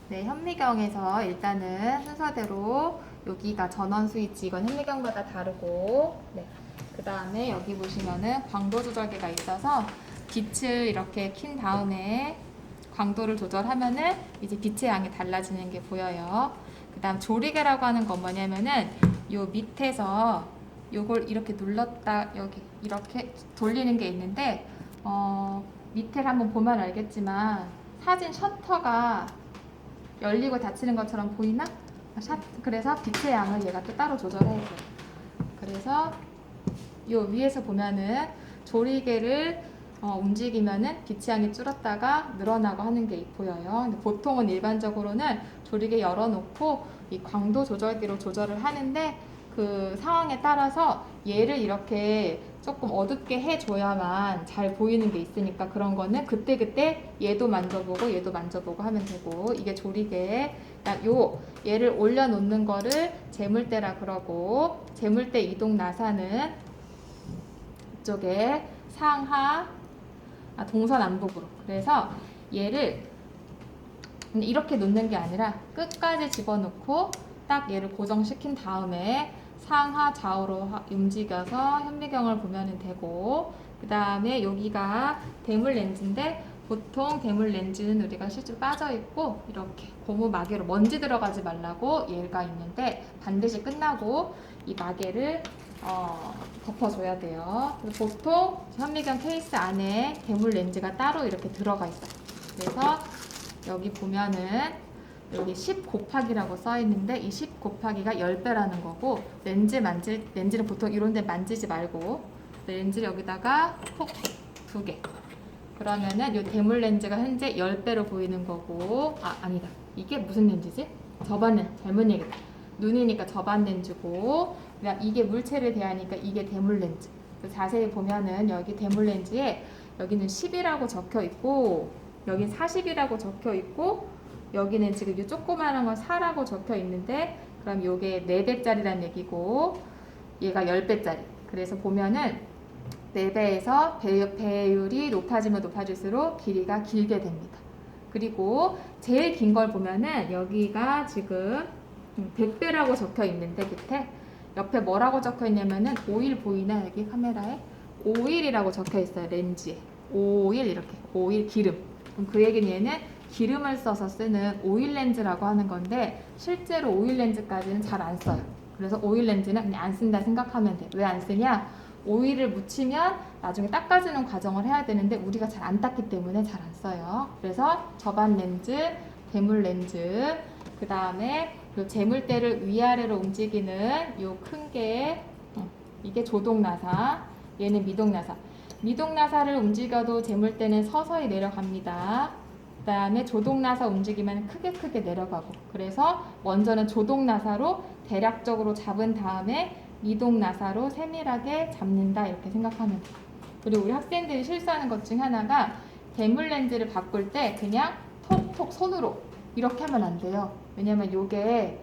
네, 현미경에서 일단은 순서대로 여기가 전원 스위치, 이건 현미경마다 다르고, 네. 그 다음에 여기 보시면은 광도 조절기가 있어서 빛을 이렇게 킨 다음에 광도를 조절하면은 이제 빛의 양이 달라지는 게 보여요. 그 다음 조리개라고 하는 건 뭐냐면은 요 밑에서 요걸 이렇게 눌렀다 여기 이렇게 돌리는 게 있는데 밑에를 한번 보면 알겠지만 사진 셔터가 열리고 닫히는 것처럼 보이나? 그래서 빛의 양을 얘가 또 따로 조절해줘요. 그래서 요 위에서 보면은 조리개를 움직이면은 빛의 양이 줄었다가 늘어나고 하는 게 보여요. 근데 보통은 일반적으로는 조리개 열어놓고 이 광도 조절기로 조절을 하는데 그 상황에 따라서 얘를 이렇게 조금 어둡게 해줘야만 잘 보이는 게 있으니까 그런 거는 그때그때 얘도 만져보고 얘도 만져보고 하면 되고, 이게 조리개. 얘를 올려놓는 거를 재물대라 그러고, 재물대 이동 나사는 이쪽에 상하 동서남북으로. 그래서 얘를 이렇게 놓는 게 아니라 끝까지 집어넣고 딱 얘를 고정시킨 다음에 상하 좌우로 움직여서 현미경을 보면 되고, 그 다음에 여기가 대물 렌즈인데 보통 대물 렌즈는 우리가 실제로 빠져 있고 이렇게 고무 마개로 먼지 들어가지 말라고 얘가 있는데 반드시 끝나고 이 마개를 덮어줘야 돼요. 보통 현미경 케이스 안에 대물 렌즈가 따로 이렇게 들어가 있어요. 그래서 여기 보면은 여기 10 곱하기라고 써 있는데 이 10 곱하기가 10배라는 거고, 렌즈를 보통 이런 데 만지지 말고 렌즈를 여기다가 콕 2개. 그러면은 이 대물 렌즈가 현재 10배로 보이는 거고, 아니다. 이게 무슨 렌즈지? 저반 렌즈. 잘못 얘기했다. 눈이니까 저반 렌즈고, 이게 물체를 대하니까 이게 대물 렌즈. 자세히 보면은 여기 대물 렌즈에 여기는 10이라고 적혀 있고 여긴 40이라고 적혀 있고 여기는 지금 이 조그마한 건 4라고 적혀 있는데, 그럼 요게 4배짜리란 얘기고 얘가 10배짜리. 그래서 보면은 4배에서 배율이 높아지면 높아질수록 길이가 길게 됩니다. 그리고 제일 긴 걸 보면은 여기가 지금 100배라고 적혀 있는데 밑에 옆에 뭐라고 적혀 있냐면은 오일 보이나? 여기 카메라에 오일이라고 적혀 있어요. 렌즈에 오일, 이렇게 오일 기름. 그럼 그 얘기는 얘는 기름을 써서 쓰는 오일 렌즈라고 하는 건데 실제로 오일 렌즈까지는 잘 안 써요. 그래서 오일 렌즈는 그냥 안 쓴다 생각하면 돼. 왜 안 쓰냐? 오일을 묻히면 나중에 닦아주는 과정을 해야 되는데 우리가 잘 안 닦기 때문에 잘 안 써요. 그래서 저반 렌즈, 대물 렌즈, 그 다음에 요 재물대를 위아래로 움직이는 요 큰 게 이게 조동나사, 얘는 미동나사. 미동나사를 움직여도 재물대는 서서히 내려갑니다. 그 다음에 조동나사 움직이면 크게 내려가고, 그래서 먼저는 조동나사로 대략적으로 잡은 다음에 미동나사로 세밀하게 잡는다, 이렇게 생각하면 돼요. 그리고 우리 학생들이 실수하는 것 중 하나가 대물 렌즈를 바꿀 때 그냥 톡톡 손으로 이렇게 하면 안 돼요. 왜냐면 요게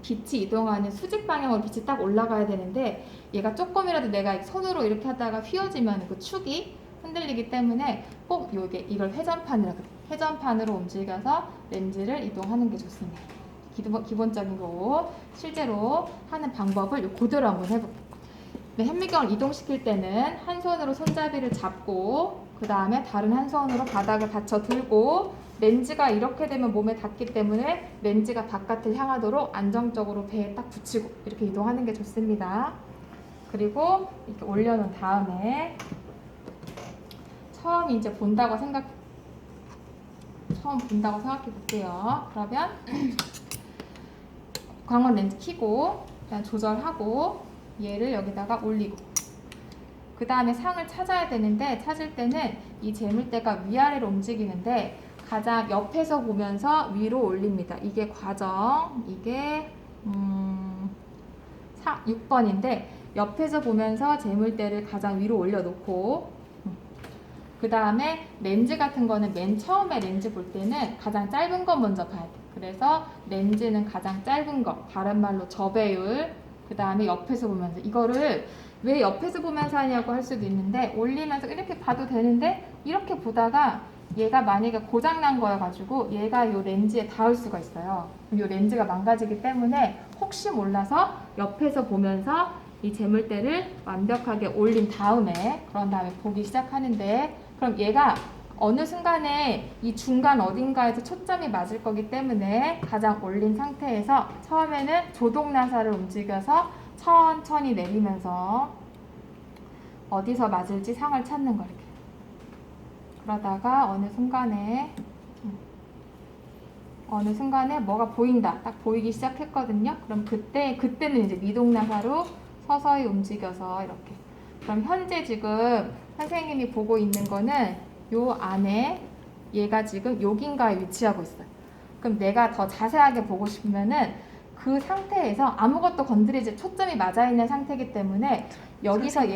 빛이 이동하는 수직 방향으로 빛이 딱 올라가야 되는데 얘가 조금이라도 내가 손으로 이렇게 하다가 휘어지면 그 축이 흔들리기 때문에 꼭 이걸 회전판이라고 해요. 회전판으로 움직여서 렌즈를 이동하는 게 좋습니다. 기본적인 거고, 실제로 하는 방법을 그대로 한번 해볼게요. 현미경을 이동시킬 때는 한 손으로 손잡이를 잡고 그 다음에 다른 한 손으로 바닥을 받쳐 들고, 렌즈가 이렇게 되면 몸에 닿기 때문에 렌즈가 바깥을 향하도록 안정적으로 배에 딱 붙이고 이렇게 이동하는 게 좋습니다. 그리고 이렇게 올려놓은 다음에 처음 본다고 생각해 볼게요. 그러면 광원 렌즈 켜고 그냥 조절하고 얘를 여기다가 올리고, 그 다음에 상을 찾아야 되는데 찾을 때는 이 재물대가 위아래로 움직이는데 가장 옆에서 보면서 위로 올립니다. 이게 과정, 이게 6번인데 옆에서 보면서 재물대를 가장 위로 올려놓고, 그 다음에 렌즈 같은 거는 맨 처음에 렌즈 볼 때는 가장 짧은 거 먼저 봐야 돼. 그래서 렌즈는 가장 짧은 거, 다른 말로 저배율, 그 다음에 옆에서 보면서. 이거를 왜 옆에서 보면서 하냐고 할 수도 있는데 올리면서 이렇게 봐도 되는데 이렇게 보다가 얘가 만약에 고장난 거여가지고 얘가 이 렌즈에 닿을 수가 있어요. 그럼 이 렌즈가 망가지기 때문에 혹시 몰라서 옆에서 보면서 이 재물대를 완벽하게 올린 다음에 그런 다음에 보기 시작하는데, 그럼 얘가 어느 순간에 이 중간 어딘가에서 초점이 맞을 거기 때문에 가장 올린 상태에서 처음에는 조동나사를 움직여서 천천히 내리면서 어디서 맞을지 상을 찾는 거 이렇게. 그러다가 어느 순간에 뭐가 보인다. 딱 보이기 시작했거든요. 그럼 그때는 이제 미동나사로 서서히 움직여서 이렇게. 그럼 현재 지금 선생님이 보고 있는 거는 요 안에 얘가 지금 여긴가에 위치하고 있어요. 그럼 내가 더 자세하게 보고 싶으면은 그 상태에서 아무것도 건드리지, 초점이 맞아 있는 상태이기 때문에 여기서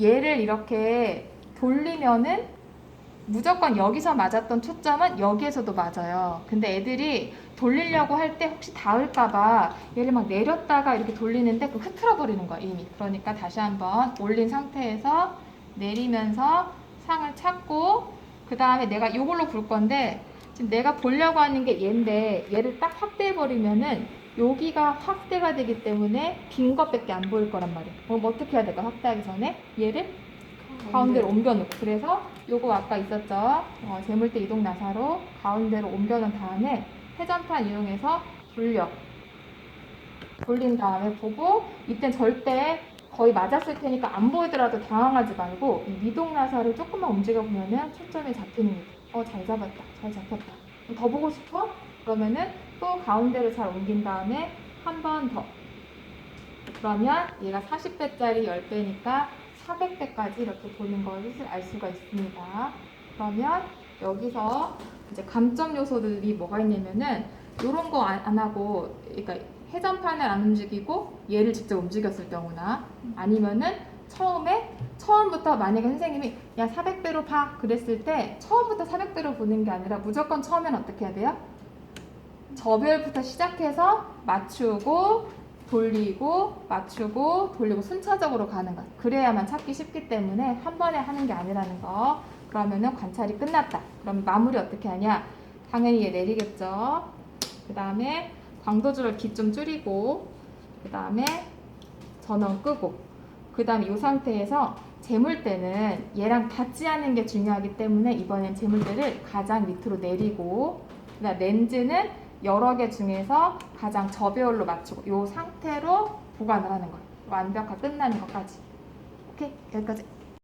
얘를 이렇게 돌리면은 무조건 여기서 맞았던 초점은 여기에서도 맞아요. 근데 애들이 돌리려고 할 때 혹시 닿을까봐 얘를 막 내렸다가 이렇게 돌리는데 그 흐트러 버리는 거야 이미. 그러니까 다시 한번 올린 상태에서 내리면서 상을 찾고, 그 다음에 내가 이걸로 볼 건데 지금 내가 보려고 하는 게 얘인데 얘를 딱 확대해 버리면은 여기가 확대가 되기 때문에 빈 것밖에 안 보일 거란 말이야. 그럼 어떻게 해야 될까? 확대하기 전에 얘를 가운데로 옮겨놓고, 그래서 요거 아까 있었죠? 재물대 이동 나사로 가운데로 옮겨놓은 다음에 회전판 이용해서 돌린 다음에 보고, 이땐 절대 거의 맞았을 테니까 안 보이더라도 당황하지 말고 이 미동 나사를 조금만 움직여 보면은 초점이 잡히는 거예요. 잘 잡았다, 잘 잡혔다. 더 보고 싶어? 그러면은 또 가운데로 잘 옮긴 다음에 한 번 더. 그러면 얘가 40배짜리 10배니까 400배까지 이렇게 도는 것을 알 수가 있습니다. 그러면 여기서 이제 감점 요소들이 뭐가 있냐면은 이런 거 안 하고, 그러니까 회전판을 안 움직이고 얘를 직접 움직였을 경우나, 아니면은 처음부터 만약에 선생님이 야 400배로 봐 그랬을 때 처음부터 400배로 보는 게 아니라 무조건 처음엔 어떻게 해야 돼요? 저별부터 시작해서 맞추고 돌리고 맞추고 돌리고 순차적으로 가는 것. 그래야만 찾기 쉽기 때문에 한 번에 하는 게 아니라는 거. 그러면은 관찰이 끝났다. 그럼 마무리 어떻게 하냐? 당연히 얘 내리겠죠. 그 다음에 광도줄을 기 좀 줄이고, 그 다음에 전원 끄고, 그 다음에 이 상태에서 재물대는 얘랑 닿지 않는 게 중요하기 때문에 이번엔 재물대를 가장 밑으로 내리고, 그다음 렌즈는 여러 개 중에서 가장 저배율로 맞추고 이 상태로 보관을 하는 거예요. 완벽하게 끝나는 것까지. 오케이, 여기까지.